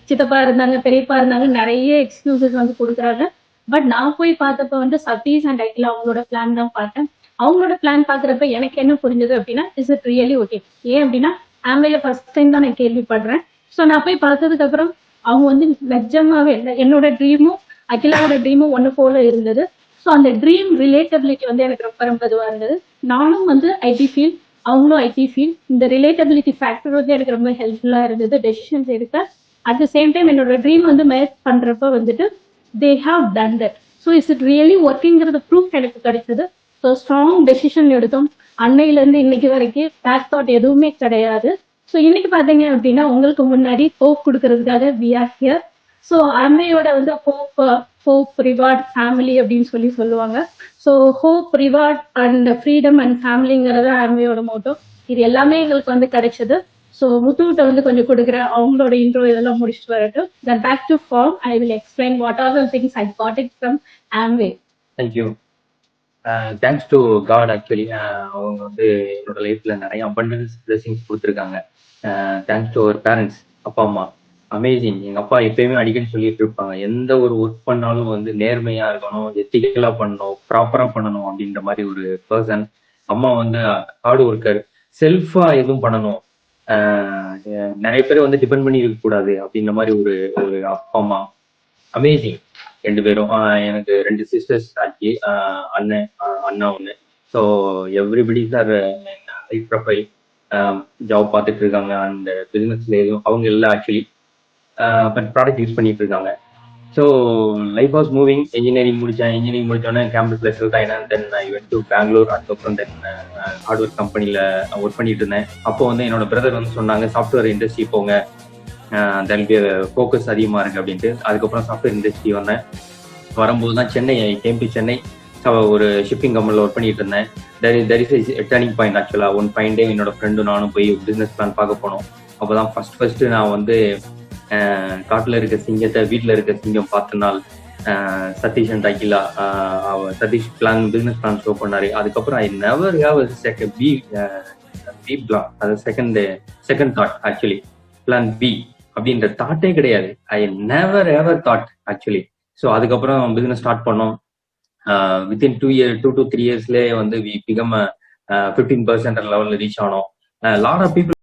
சித்தப்பா இருந்தாங்க, பெரியப்பா இருந்தாங்க. நெறைய எக்ஸ்கியூசஸ் வந்து குடுக்குறாங்க. பட் நான் போய் பார்த்தப்ப வந்து சதீஷ் அண்ட் அகிலா அவங்களோட பிளான் தான் பார்த்தேன். அவங்களோட பிளான் பார்க்குறப்ப எனக்கு என்ன புரிஞ்சது அப்டின்னா, இஸ் இட் ரியலி ஓகே. ஏன் அப்டின்னா, ஆம்வேல ஃபர்ஸ்ட் டைம் தான் நான் கேள்விப்படுறேன். ஸோ நான் போய் பார்த்ததுக்கு அப்புறம் அவங்க வந்து நிஜமாவே என்னோட ட்ரீமும், அகிலாவோட ட்ரீமும் ஒண்ணு போல இருந்தது. ஸோ அந்த ட்ரீம் ரிலேட்டபிலிட்டி வந்து எனக்கு ரொம்ப ரொம்ப இதுவா இருந்தது. நானும் வந்து ஐடி ஃபீல்ட், அவங்களும் ஐடி ஃபீல்ட். இந்த ரிலேட்டபிலிட்டி ஃபேக்டர் வந்து எனக்கு ரொம்ப ஹெல்ப்ஃபுல்லா இருந்தது டெசிஷன்ஸ் எடுக்க. அட் த சேம் டைம் என்னோட ட்ரீம் வந்து மேட்ச் பண்றப்ப வந்துட்டு they have done that. So is it really ஒர்க்கிங்கிறது ப்ரூஃப் எனக்கு கிடைச்சது. ஸோ ஸ்ட்ராங் டெசிஷன் எடுத்தோம். அன்னையிலேருந்து இன்னைக்கு வரைக்கும் பேக் தாட் எதுவுமே கிடையாது. ஸோ இன்னைக்கு பார்த்தீங்க அப்படின்னா உங்களுக்கு முன்னாடி ஹோப் கொடுக்கறதுக்காக வி ஆர் ஹியர். ஸோ அம்மையோட வந்து ஹோப் ரிவார்ட் ஃபேமிலி அப்படின்னு சொல்லுவாங்க. So hope reward and freedom and ஃபேமிலிங்கிறத அம்மையோட மோட்டோ. இது எல்லாமே எங்களுக்கு வந்து கிடைச்சது. ஸோ முத்துகிட்ட வந்து கொஞ்சம் கொடுக்குறேன். அவங்களோட இன்ட்ரோ இதெல்லாம் முடிச்சுட்டு வரட்டும். Then back to form I will explain what are the things I got it from Amway. Thank you. Thanks to God actually. அவங்க வந்து என்னோட லைஃப்ல நிறைய அபண்டன்ஸ் பிளெஸிங்ஸ் கொடுத்துருக்காங்க. தேங்க்ஸ் டு அவர் பேரண்ட்ஸ், அப்பா அம்மா. அமேசிங். எங்க அப்பா எப்பயுமே அடிக்கடி சொல்லிட்டு இருப்பாங்க, எந்த ஒரு ஒர்க் பண்ணாலும் வந்து நேர்மையா இருக்கணும், எத்திக்கலா பண்ணணும், ப்ராப்பரா பண்ணணும் அப்படின்ற மாதிரி ஒரு பர்சன். அம்மா வந்து ஹார்ட் ஒர்க்கர், செல்ஃபா எதுவும் பண்ணணும். நிறைய பேர் வந்து டிபெண்ட் பண்ணி இருக்க கூடாது அப்படின்ற மாதிரி ஒரு ஒரு அப்பா அம்மா. அமேசிங். ரெண்டு பேரும். எனக்கு ரெண்டு சிஸ்டர்ஸ் ஆக்கி, அண்ணன், அண்ணா ஒன்று. So everybody sir life profile, job பார்த்துட்டு இருக்காங்க. அந்த பிஸ்னஸ்ல எதுவும் அவங்க இல்லை ஆக்சுவலி, பட் ப்ராடக்ட் யூஸ் பண்ணிட்டு இருக்காங்க. So life was moving. Engineering முடித்தேன். இன்ஜினியரிங் முடித்தோடனே கேம்பஸில் செலக்ட் ஆகினேன். Then I went to Bangalore. அதுக்கப்புறம் தென் ஹார்ட்வேர் கம்பெனியில் ஒர்க் பண்ணிட்டு இருந்தேன். அப்போ வந்து என்னோட பிரதர் வந்து சொன்னாங்க, சாஃப்ட்வேர் இண்டஸ்ட்ரி போங்க, தென் ஃபோக்கஸ் அதிகமாக இருக்கு அப்படின்ட்டு. அதுக்கப்புறம் சாஃப்ட்வேர் இண்டஸ்ட்ரி வந்தேன். வரும்போது தான் Chennai, I came to Chennai. ஒரு ஷிப்பிங் கம்பெனியில் ஒர்க் பண்ணிட்டு இருந்தேன். தெர் இஸ் டர்னிங் பாயிண்ட் ஆக்சுவலாக. ஒன் பாயிண்ட் டே என்னோட ஃப்ரெண்டும் நானும் போய் பிஸ்னஸ் பிளான் பார்க்க போனோம். அப்போ தான் ஃபர்ஸ்ட் நான் வந்து காட்டில் இருக்க சிங்கத்தை வீட்டில் இருக்க சிங்கம் பார்த்த நாள். Sathish and Akila, Sathish plan business plan show பண்ணாரு. அதுக்கப்புறம் I never have second B plan. அது second thought actually. Plan B அப்படின்ற தாட்டே கிடையாது. I never ever thought actually. So அதுக்கப்புறம் பிசினஸ் ஸ்டார்ட் பண்ணோம். வித்தின் 2 to 3 yearsலேயே வந்து வி பிகம் 15% லெவலில் ரீச் ஆனோம். லாட் ஆஃப் பீப்புள்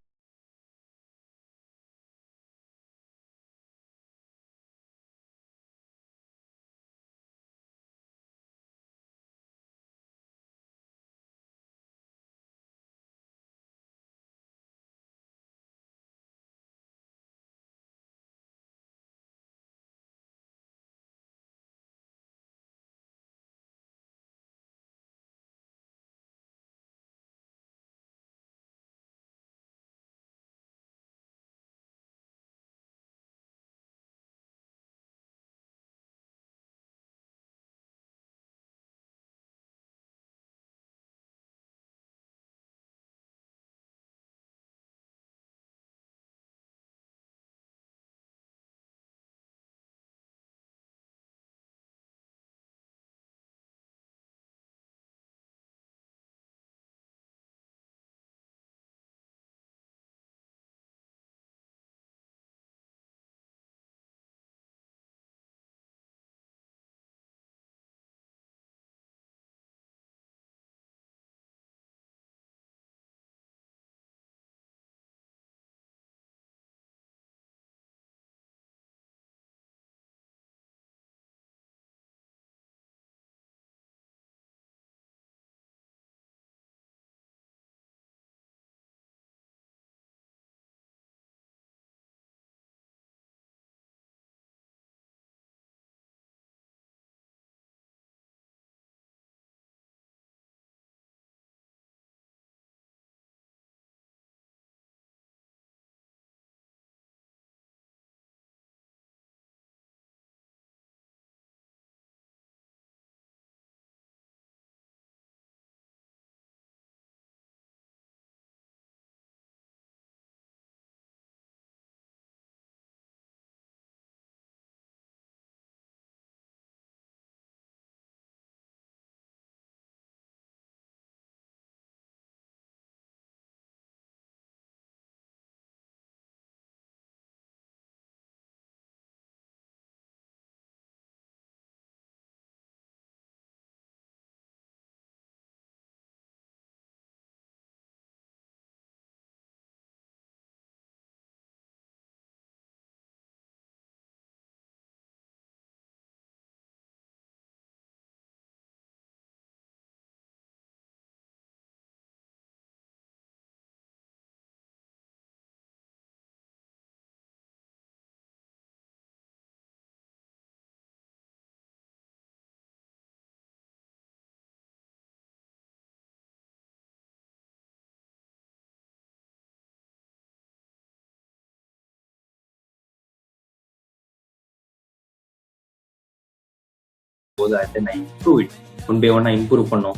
போது ஐ இம்ப்ரூவ் இட் ஒன் பை ஒன்னா இம்ப்ரூவ் பண்ணோம்.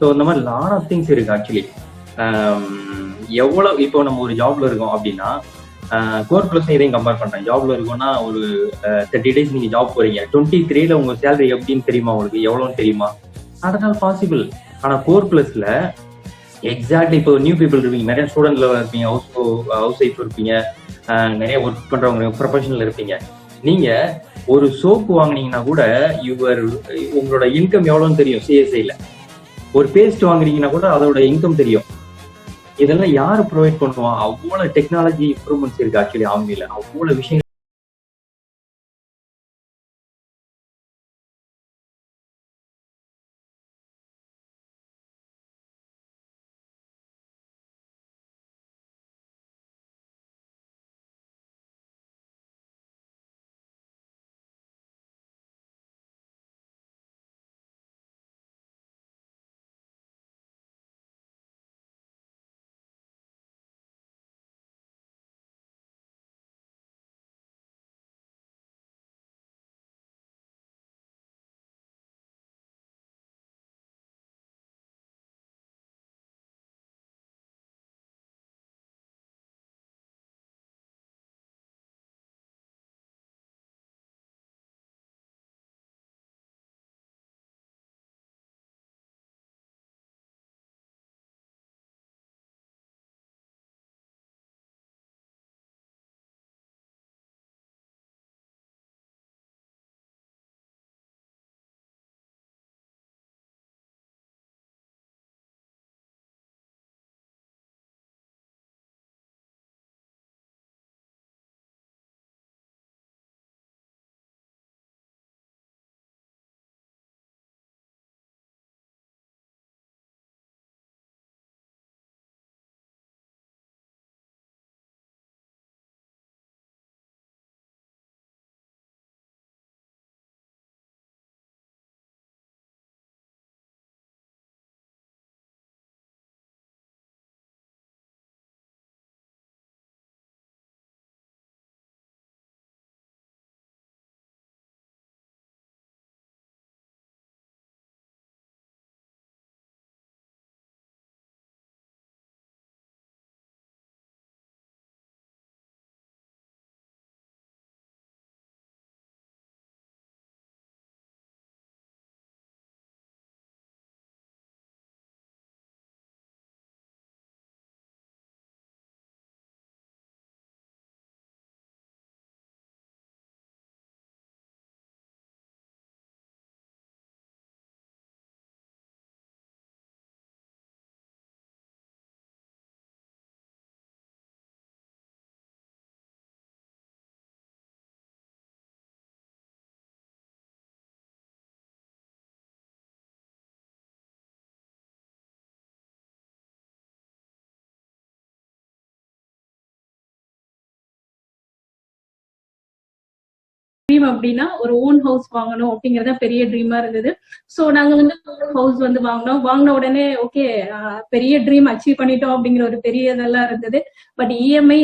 ஸோ இந்த மாதிரி லாட் ஆஃப் திங்ஸ் இருக்கு ஆக்சுவலி. எவ்வளவு இப்போ நம்ம ஒரு ஜாப்ல இருக்கோம் அப்படின்னா கோர் பிளஸ் இதையும் கம்பேர் பண்றேன். ஜாப்ல இருக்கோம்னா ஒரு 30 days நீங்க ஜாப் போறீங்க, 23 உங்க சேலரி எப்படின்னு தெரியுமா, உங்களுக்கு எவ்வளவுன்னு தெரியுமா? அதனால பாசிபிள். ஆனா கோர் பிளஸ்ல எக்ஸாக்ட்லி இப்போ நியூ பீப்புள் இருப்பீங்க, நிறைய ஸ்டூடெண்ட்ல இருப்பீங்க, ஹவுஸ் ஒய்ஃப் இருப்பீங்க, நிறைய ஒர்க் பண்றவங்க ப்ரொஃபஷனல் இருப்பீங்க. நீங்க ஒரு சோப்பு வாங்குனீங்கன்னா கூட உங்களோட இன்கம் எவ்வளவுன்னு தெரியும் சிஎஸ்ஐல. ஒரு பேஸ்ட் வாங்குறீங்கன்னா கூட அதோட இன்கம் தெரியும். இதெல்லாம் யாரு ப்ரொவைட் பண்ணுவா? அவ்வளவு டெக்னாலஜி இம்ப்ரூவ்மெண்ட்ஸ் இருக்கு ஆக்சுவலி ஆன்லைன்ல, அவ்வளவு விஷயங்கள். ட்ரீம் அப்படின்னா ஒரு ஓன் ஹவுஸ் வாங்கணும் அப்படிங்கறத பெரிய ட்ரீமா இருந்தது. சோ நாங்க வந்து ஹவுஸ் வந்து வாங்கின உடனே ஓகே, பெரிய ட்ரீம் அச்சீவ் பண்ணிட்டோம் அப்படிங்கிற ஒரு பெரிய இதெல்லாம் இருந்தது. பட் இஎம்ஐ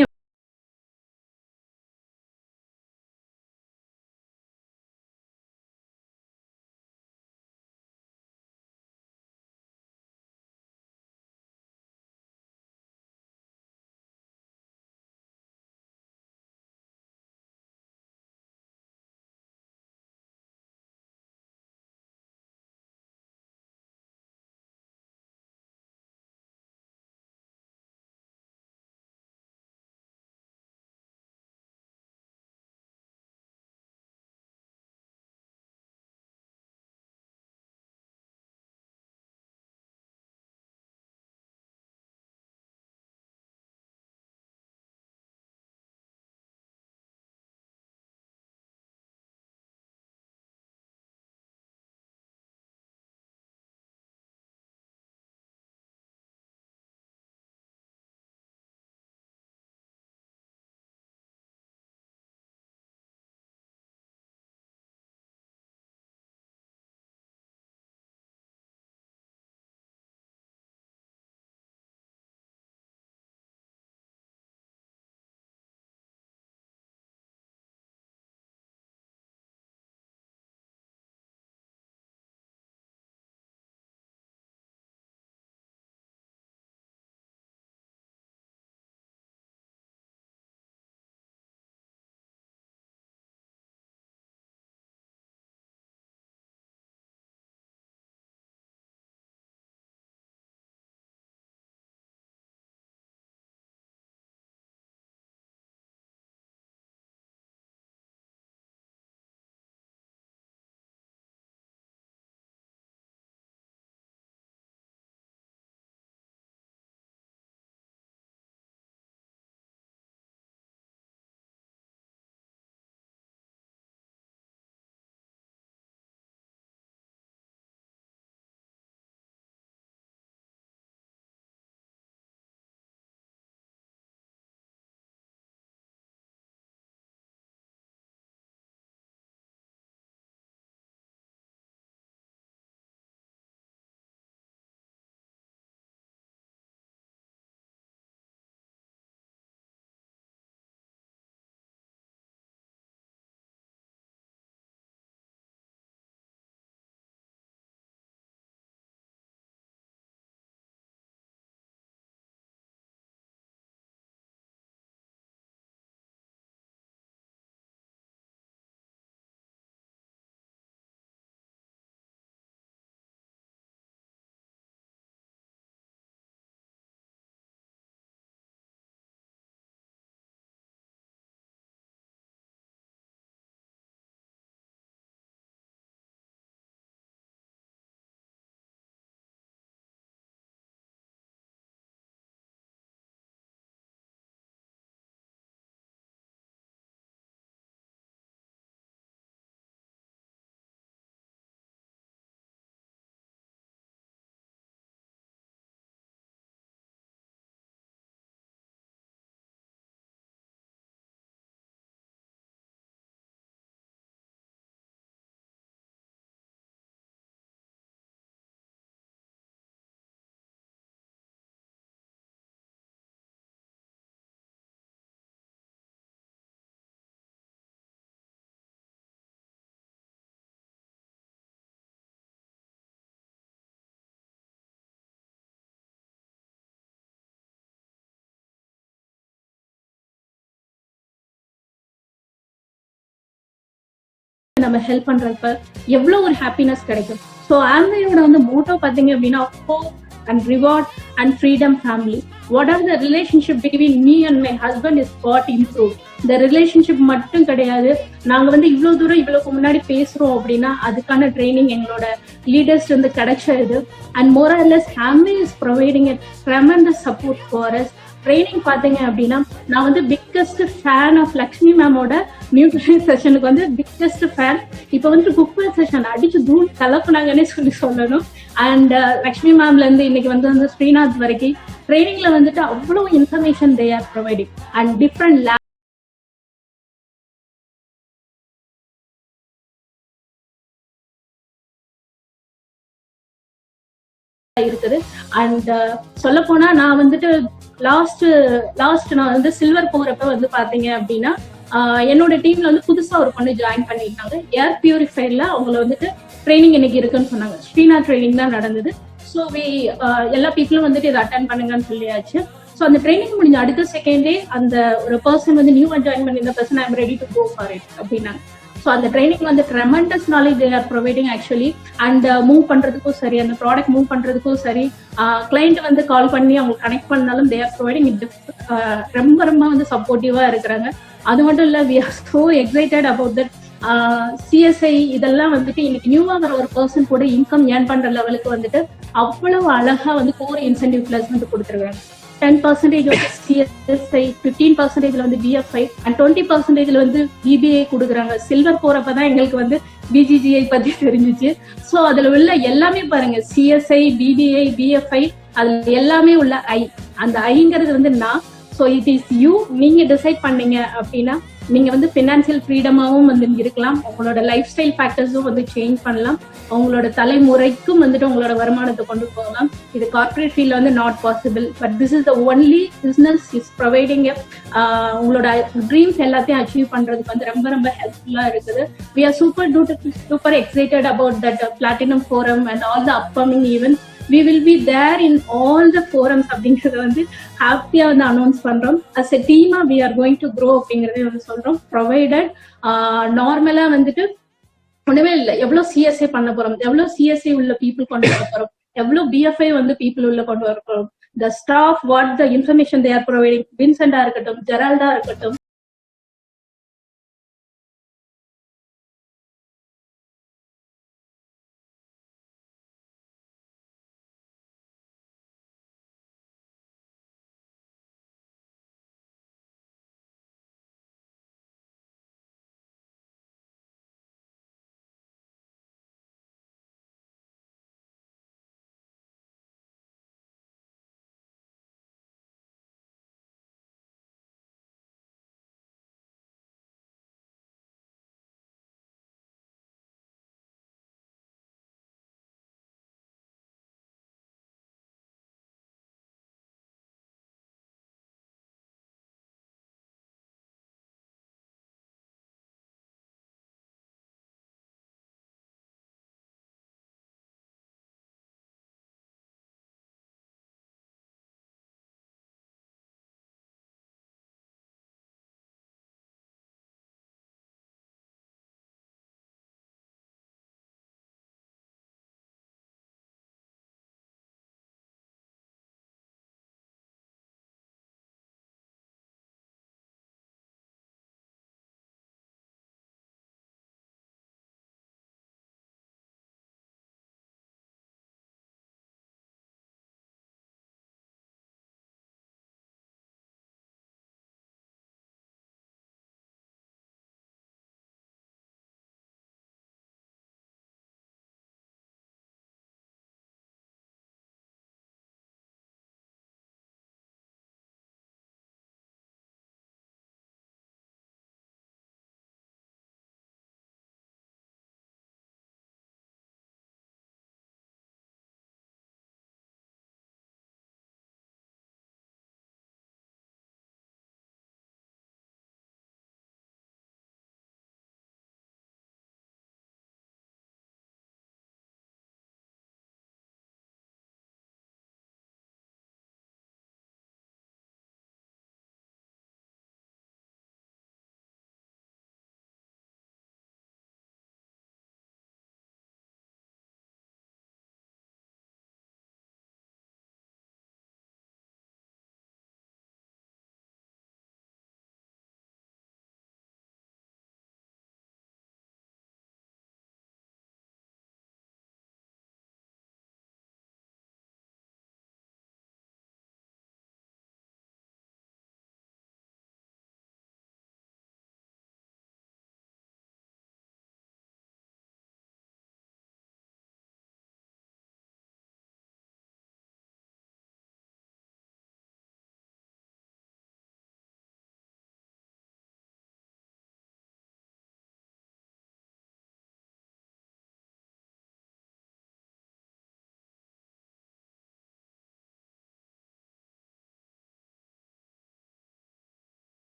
நம்ம ஹெல்ப் பண்றப்ப எவ்வளவு ஒரு ஹாப்பினஸ் கிடைக்கும். ஸோ ஆம்வேயோட வந்து மோட்டோ பாத்தீங்க அப்படின்னா hope and reward and freedom family. Whatever the relationship between me and my husband is got improved. இந்த ரிலேஷன்ஷிப் மட்டும் கிடையாது, நாங்க வந்து இவ்வளவு தூரம் இவ்வளவுக்கு முன்னாடி பேசுறோம் அப்படின்னா அதுக்கான ட்ரைனிங் எங்களோட லீடர்ஸ் வந்து கிடைச்சது. And more or less Amway is providing a tremendous support for us. Training பாத்தீங்க அப்படின்னா நான் வந்து பிக்கஸ்ட் ஃபேன் ஆஃப் லக்ஷ்மி மேமோட நியூட்ரிஷன் செஷனுக்கு வந்து பிக்கஸ்ட் ஃபேன். இப்போ வந்து புக் செஷன் அடிச்சு தூள் கலப்புனாங்கன்னே சொல்லணும். அண்ட் லக்ஷ்மி மேம்ல இருந்து இன்னைக்கு வந்து ஸ்ரீநாத் வரைக்கும் ட்ரைனிங்ல வந்துட்டு அவ்வளவு information they are providing and different இருக்குது. அண்ட் சொல்ல போனா நான் வந்துட்டு லாஸ்ட் நான் வந்து சில்வர் போறப்ப வந்து பாத்தீங்க அப்படின்னா என்னோட டீம்ல வந்து புதுசா ஒரு பொண்ணு ஜாயின் பண்ணிருந்தாங்க. ஏர் பியூரிஃபைர்ல அவங்கள வந்துட்டு ட்ரைனிங் இன்னைக்கு இருக்குன்னு சொன்னாங்க. ஸ்ரீநாத் ட்ரைனிங் தான் நடந்தது. ஸோ எல்லா பீப்புளும் வந்துட்டு இதை அட்டன் பண்ணுங்கன்னு சொல்லியாச்சு. ஸோ அந்த ட்ரைனிங் முடிஞ்ச அடுத்த செகண்டே அந்த ஒரு பர்சன் வந்து நியூவா ஜாயின் பண்ணி இந்த person I am ready to go for it அப்படின்னாங்க. ஸோ அந்த ட்ரைனிங் வந்து tremendous knowledge they are providing actually. And move பண்றதுக்கும் சரி, அந்த ப்ராடக்ட் மூவ் பண்றதுக்கும் சரி, கிளைண்ட் வந்து கால் பண்ணி அவங்க கனெக்ட் பண்ணாலும் தே ஆர் ப்ரொவைடிங் இட் ரொம்ப ரொம்ப வந்து சப்போர்ட்டிவா இருக்கிறாங்க. அது மட்டும் இல்ல, we are so excited about that. CSI இதெல்லாம் வந்துட்டு இன்னைக்கு நியூவா வர ஒரு பர்சன் கூட இன்கம் ஏர்ன் பண்ற லெவலுக்கு வந்துட்டு அவ்வளவு அழகா வந்து கோர் இன்சென்டிவ் பிளஸ் வந்து கொடுத்துருக்காங்க. 10% வந்து சிஎஸ்ஐ, 15% வந்து பிஎஃப்ஐ அண்ட் 20% வந்து பிபிஐ கொடுக்குறாங்க. சில்வர் போறப்பதான் எங்களுக்கு வந்து பிஜிஜிஐ பத்தி தெரிஞ்சிச்சு. ஸோ அதுல உள்ள எல்லாமே பாருங்க, சிஎஸ்ஐ, பிபிஐ, பிஎஃப்ஐ, அதுல எல்லாமே உள்ள ஐ. அந்த ஐங்கிறது வந்து நான். So it is you. நீங்க டிசைட் பண்ணீங்க அப்படின்னா நீங்க வந்து பினான்சியல் ஃப்ரீடமாவும் வந்து இருக்கலாம். உங்களோட லைஃப் ஸ்டைல் ஃபேக்டர்ஸும் வந்து சேஞ்ச் பண்ணலாம். உங்களோட தலைமுறைக்கும் வந்துட்டு உங்களோட வருமானத்தை கொண்டு போகலாம். இது கார்பரேட் ஃபீல்ட்ல வந்து not possible. But this is the only business is providing உங்களோட ட்ரீம்ஸ் எல்லாத்தையும் அச்சீவ் பண்றதுக்கு வந்து ரொம்ப ரொம்ப ஹெல்ப்ஃபுல்லா இருக்குது. We are super excited about that platinum forum and all the upcoming events. we will be there in all the forums அப்படிங்கறத வந்து ஹாப்பியா வந்து அனௌன்ஸ் பண்றோம். as a team we are going to grow அப்படிங்கறதை வந்து சொல்றோம். ப்ரொவைடட் நார்மலா வந்துட்டு ஒண்ணுமே இல்லை, எவ்வளவு சிஎஸ்ஐ பண்ண போறோம், எவ்வளவு சிஎஸ்ஐ உள்ள பீப்புள் கொண்டு வர போறோம், எவ்வளவு பிஎஃப்ஐ வந்து பீப்புள் உள்ள கொண்டு வர போறோம், the staff what the information they are providing, வின்சென்டா இருக்கட்டும், ஜெரால்டா இருக்கட்டும்,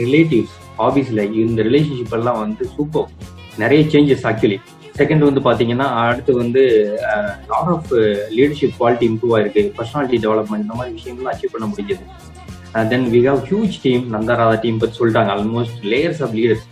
ரிலேட்டிவ்ஸ் ஆபீஸ்ல இந்த ரிலேஷன்ஷிப் எல்லாம் வந்து சூப்பர், நிறைய சேஞ்சஸ் ஆக்சுவலி. செகண்ட் வந்து பாத்தீங்கன்னா அடுத்து வந்து lot of leadership quality improve ஆயிருக்கு, பர்சனாலிட்டி டெவலப்மெண்ட் இந்த மாதிரி விஷயங்கள்லாம் அச்சீவ் பண்ண முடிஞ்சது. Then we have huge team, நந்தாராதா டீம் பத்தி சொல்லிட்டாங்க, almost layers of leaders.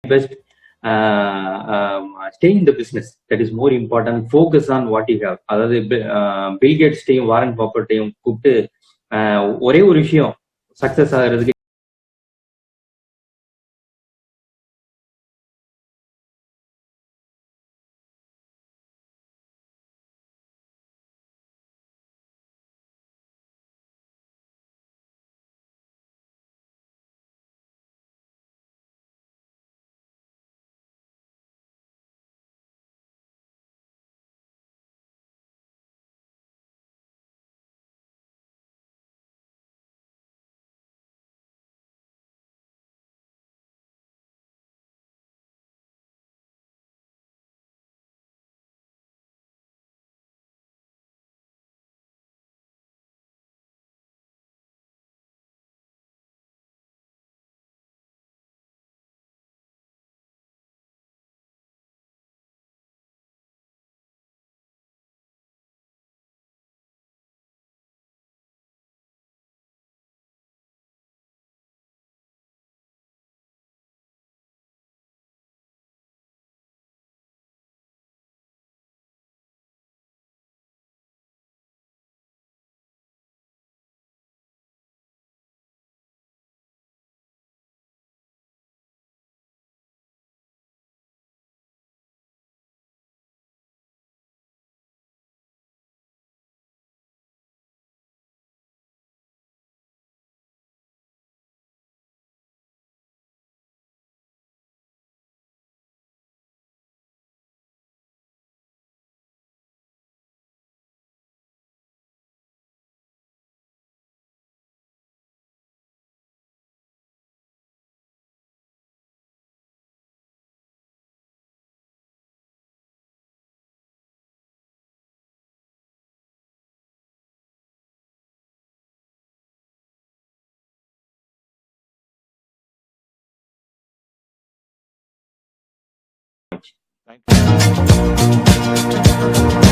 Best, stay in the business, that is more important. Focus on what you have. அதாவது பில் கேட்ஸ்டையும் வாரன் பஃபட்டையும் கூப்பிட்டு ஒரே ஒரு விஷயம் சக்சஸ் ஆகிறதுக்கு Thank you.